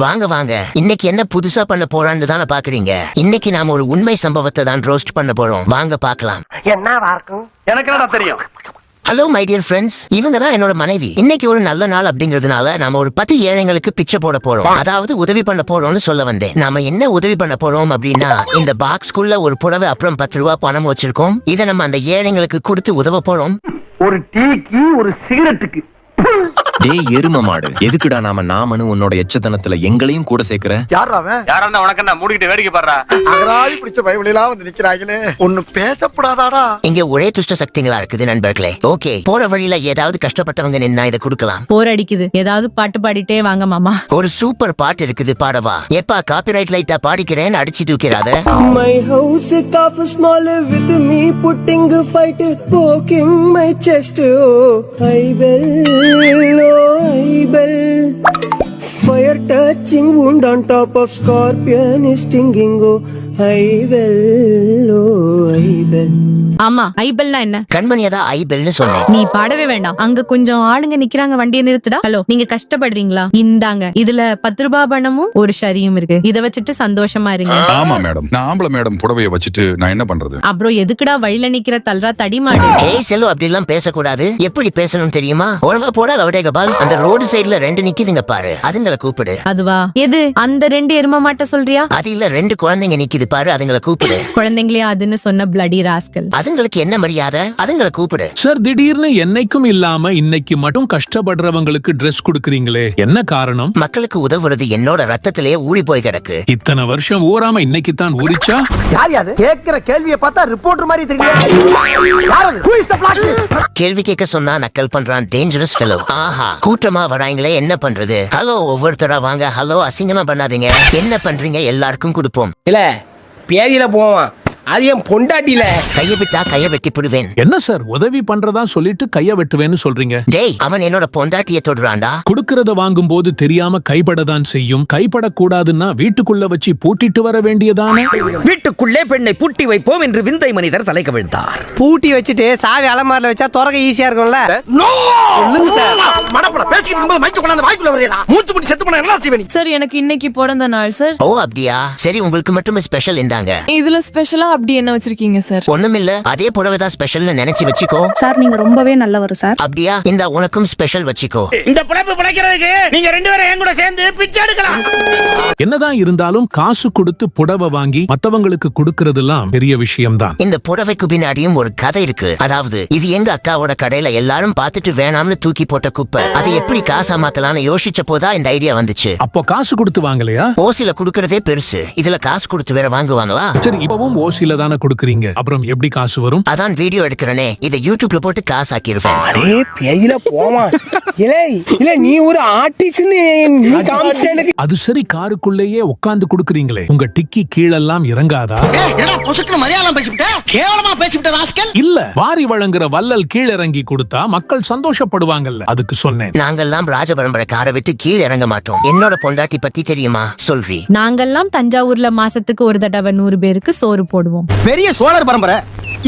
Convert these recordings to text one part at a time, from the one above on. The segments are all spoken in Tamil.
வாங்க வாங்க, இன்னைக்கு என்ன புதுசா பண்ண போறான்னு தானே பாக்குறீங்க. இன்னைக்கு நாம ஒரு உண்மை சம்பவத்தை தான் ரோஸ்ட் பண்ண போறோம். வாங்க பாக்கலாம். என்னவா இருக்கும் எனக்கு என்னடா தெரியும். ஹலோ மை டியர் ஃப்ரெண்ட்ஸ், இவங்க தான் என்னோட மனைவி. இன்னைக்கு ஒரு நல்ல நாள் அப்படிங்கிறதுனால நாம ஒரு 10 ஏழைங்களுக்கு பிச்சை போட போறோம். அதாவது உதவி பண்ண போறோம்னு சொல்ல வந்தேன். நாம என்ன உதவி பண்ண போறோம் அப்படின்னா, இந்த பாக்ஸ்குள்ள ஒரு புடவை அப்புறம் 10 ரூபாய் பணம் வச்சிருக்கோம். இதை நம்ம அந்த ஏழைங்களுக்கு கொடுத்து உதவ போறோம். ஒரு டீக்கு ஒரு சிகரெட்டுக்கு. டேய் எரும மாடு, எதுக்குடா நாமனு உன்னோட எச்சத்தனத்துல எங்களையும் கூட சேர்க்கிற? யாரா உனக்கு என்ன மூடிக்கிட்டு வேடிக்கை பாடுறா? அகராதி பிடிச்ச பைபிளெல்லாம் வந்து நிக்கிறாங்களே, ஒண்ணு பேசப்படாதாடா. இங்க ஒரே துஷ்ட சக்திகளா இருக்குது நண்பர்களே. ஓகே, போற வழியில ஏதாவது கஷ்டப்பட்டவங்க நின்னா இதை கொடுக்கலாம். போர் அடிக்குது, ஏதாவது பாட்டு பாடிட்டே வாங்க மாமா. ஒரு சூப்பர் பாட்டு இருக்குது, பாடவா? எப்பா காப்பிரைட் லைட்டா பாடிக்கிறேன், அடிச்சு தூக்கிறாத. My house is half small with me putting a fight poking my chest. Oh, I will, oh, I will. Fire touching wound on top of scorpion is stinging. Oh, I will, oh, I will. ஆமா, ஐபெல்னா என்ன? கண்மணியதா ஐபெல்னு சொன்னேன். நீ பாடவே வேண்டாம். அங்க கொஞ்சம் ஆளுங்க நிக்கிறாங்க, வண்டியை நிறுத்துடா. ஹலோ, நீங்க கஷ்டப்படுறீங்களா? இந்தாங்க, இதுல 10 ரூபாய் பணமும் ஒரு ஷரியும் இருக்கு. இத வச்சுட்டு சந்தோஷமா இருங்க. ஆமா மேடம், நான் ஆம்பளை மேடம், புடவைய வச்சுட்டு நான் என்ன பண்றது? அப்புறம் எதுக்குடா வழியில நிக்கிற தல்றா தடிமாடு? ஏய் செல்லு, அப்படி எல்லாம் பேசக்கூடாது. எப்படி பேசணும் தெரியுமா? ஒழுங்கா போடா லவடேகபால். அந்த ரோடு சைடுல 2 நிக்குதுங்க பாரு, அதுங்களை கூப்பிடு. அதுவா? எது அந்த 2 எரும மாட்ட சொல்றியா? அது இல்ல, 2 குழந்தைங்க நிக்குது பாரு, அதுங்களை கூப்பிடு. குழந்தைங்களே அதுன்னு சொன்ன பிளடி ராஸ்கல். அதுங்களுக்கு என்ன மரியாதை? அதுங்களை கூப்பிடு. சார், திடீர்னு என்னைக்கும் இல்லாம இன்னைக்கு மட்டும் கஷ்டப்படுறவங்களுக்கு ட்ரெஸ் கொடுக்கறீங்களே, என்ன காரணம்? மக்களுக்கு உதவுறது என்னோட ரத்தத்திலேயே ஊறி போய் கிடக்கு. இத்தனை வருஷம் ஊறாம இன்னைக்கு தான் ஊறிச்சா? யார் யாரு கேக்குற கேள்வியை பார்த்தா ரிப்போர்ட்டர் மாதிரி தெரியல. கேள்வி கேட்க சொன்னா நக்கல் பண்றான், டேஞ்சரஸ் ஃபெலோ. ஆஹா, கூட்டமா வராங்களே, என்ன பண்றது? ஹலோ, ஒவ்வொருத்தரா வாங்க. ஹலோ, அசிங்கமா பண்ணாதீங்க. என்ன பண்றீங்க? எல்லாருக்கும் கொடுப்போம். இல்ல பேதியில போவான், அது என் பொண்டாட்டில. கைய விட்டா கைய வெட்டி புடுவேன். என்ன சார், உதவி பண்றதா சொல்லிட்டு கைய வெட்டுவேன்னு சொல்றீங்க? டேய், அவன் என்னோட பொண்டாட்டிய தொடுறான்டா. கொடுக்கறத வாங்கும் போது தெரியாம கைப்படதான் செய்யும். கைப்படக்கூடாதுன்னா வீட்டுக்குள்ள வச்சு பூட்டிட்டு வர வேண்டியதானே? வீட்டுக்குள்ளே பெண்ணை பூட்டி வைப்போம் என்று விந்தை மனிதர் தலை கவிழ்ந்தார். பூட்டி வச்சுட்டு சாவி அலமாரில வச்சா திறக்க ஈஸியா இருக்கும்ல. சார், எனக்கு இன்னைக்கு பிறந்த நாள் சார். ஓ அப்படியா? சரி, உங்களுக்கு மட்டுமே ஸ்பெஷல். இந்தாங்க. இதுல ஸ்பெஷலா அப்படி என்ன வச்சிருக்கீங்க சார்? ஒண்ணுமில்ல, அதே புடவைதான் ஸ்பெஷல்னு நினைச்சு வச்சுக்கோ. சார், நீங்க ரொம்பவே நல்லவர் சார். அப்படியா? இந்த உனக்கும் ஸ்பெஷல் வச்சுக்கோ. இந்த பிழைப்பு பிழைக்கிறதுக்கு நீங்க 2 பேரும் என் கூட சேர்ந்து பிச்சை எடுக்கலாம். என்னதான் இருந்தாலும் காசு கொடுத்து புடவை வாங்கி மத்தவங்களுக்கு கொடுக்கறதெல்லாம் பெரிய விஷயம்தான். இந்த புடவைக்கு பின்னாடியும் ஒரு கதை இருக்கு. அதாவது, இது எங்க அக்காவோட கடையில எல்லாரும் பார்த்துட்டு வேணாம்னு தூக்கி போட்ட குப்பை. அதை எப்படி காசா மாத்தலாம்னு யோசிச்ச போதா இந்த ஐடியா வந்துச்சு. அப்போ காசு கொடுத்து வாங்கலையா? ஓசில குடுக்கறதே பெருசு, இதுல காசு கொடுத்து வேற வாங்குவாங்களா? சரி, இப்பவும் ஓசில தானே கொடுக்கறீங்க, அப்புறம் எப்படி காசு வரும்? அதான் வீடியோ எடுக்கிறனே, இதை யூடியூப்ல போட்டு காசு ஆக்கிருவேன். அரே பேதியில போவான். இல்ல நீ ஒரு ஆர்டிஸ்ட்னு நீ காமிச்சேனுக்கு. அது சரி, காருக்குள்ளேயே உட்கார்ந்து கொடுக்கறீங்களே, உங்க டிக்கி கீழெல்லாம் இறங்காதா? என்னடா பொசுக்குன்னு மரியாதை பேசிவிட்ட, கேவலமா பேசிவிட்ட ராஸ்கல். இல்ல, வாரி வழங்குற வள்ளல் கீழ இறங்கி கொடுத்தா மக்கள் சந்தோஷப்படுவாங்கல்ல, அதுக்கு சொன்னேன். நாங்கெல்லாம் ராஜபரம்பரைக்கார விட்டு கீழே இறங்க மாட்டோம். என்னோட பொண்டாட்டி பத்தி தெரியுமா? சொல்றி. நாங்கெல்லாம் தஞ்சாவூர்ல மாசத்துக்கு ஒரு தடவை 100 பேருக்கு சோறு போடுவோம். பெரிய சோழர் பரம்பரை.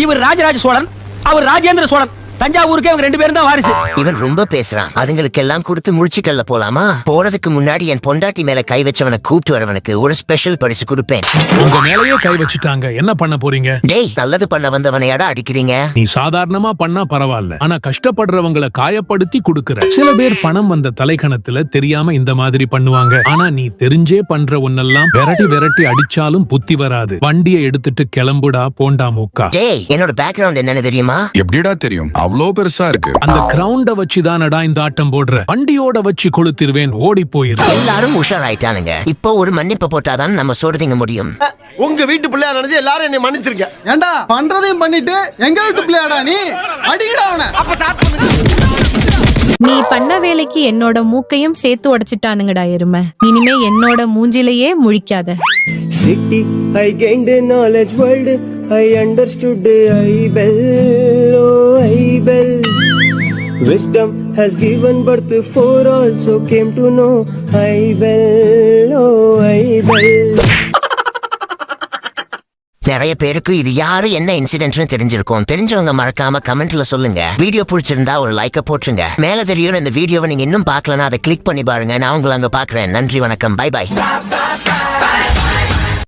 இவர் ராஜராஜ சோழன், அவர் ராஜேந்திர சோழன். தஞ்சாவூருக்கு அவங்க 2 பேரும் தான் வாரிசு. இவன் ரொம்ப பேசுறான். அதுங்களுக்கு எல்லாம் கொடுத்து முடிச்சுக்கல்ல போலாமா? போறதுக்கு முன்னாடி என் பொண்டாட்டி மேல கை வச்சவனை கூப்பிட்டு வரவனுக்கு ஒரு ஸ்பெஷல் பரிசு கொடுப்பேன். உங்க மேலேயே கை வச்சுட்டாங்க, என்ன பண்ண போறீங்க? டேய், நல்லது பண்ண வந்தவனையாடா அடிக்கிறீங்க? நீ சாதாரணமா பண்ணா பரவாயில்ல, ஆனா கஷ்டப்படுறவங்களை காயப்படுத்தி கொடுக்கற சில பேர் பணம் வந்த தலைக்கணத்துல தெரியாம இந்த மாதிரி பண்ணுவாங்க. ஆனா நீ தெரிஞ்சே பண்ற ஒன்னெல்லாம் விரட்டி விரட்டி அடிச்சாலும் புத்தி வராது. வண்டியை எடுத்துட்டு கிளம்புடா போண்டா மூக்கா. டேய், என்னோட பேக்ரவுண்ட் என்னன்னு தெரியுமா? எப்படிடா தெரியும்? அவ்வளோ பெருசா இருக்கு. அந்த கிரவுண்ட வச்சுதானடா இந்த ஆட்டம் போடுற. வண்டியோட வச்சு கொளுத்திருவேன், ஓடி போயிரு. எல்லாரும் உஷாராயிட்டானுங்க. இப்போ ஒரு மன்னிப்பு போட்டாதான் நம்ம சோறுதிங்க முடியும். உங்க வீட்டு பிள்ளையா நினைச்சு எல்லாரும் என்னை மன்னிச்சிருங்க. ஏண்டா பண்றதையும் பண்ணிட்டு எங்க வீட்டு பிள்ளையாடா நீ? அடிக்கடா அவனை. அப்ப சாப்பிட்டு நீ பண்ண வேலைக்கு என்னோட மூக்கையும் சேர்த்து உடைச்சிட்டானுங்கடா எருமை. இனிமே என்னோட மூஞ்சிலேயே முழிக்காத. City, I gained knowledge world, I understood I bell, oh I bell. Wisdom has given birth for all, so came to know I bell, oh I bell. நிறைய பேருக்கு இது யாரு என்ன இன்சிடென்ட்னு தெரிஞ்சிருக்கும். தெரிஞ்சவங்க மறக்காம கமெண்ட்ல சொல்லுங்க. வீடியோ பிடிச்சிருந்தா ஒரு லைக்க போட்டுருங்க. மேல தெரியும் இந்த வீடியோவை நீங்க இன்னும் பார்க்கலனா அதை கிளிக் பண்ணி பாருங்க. நான் உங்களை அங்க பாக்குறேன். நன்றி, வணக்கம், பை பை.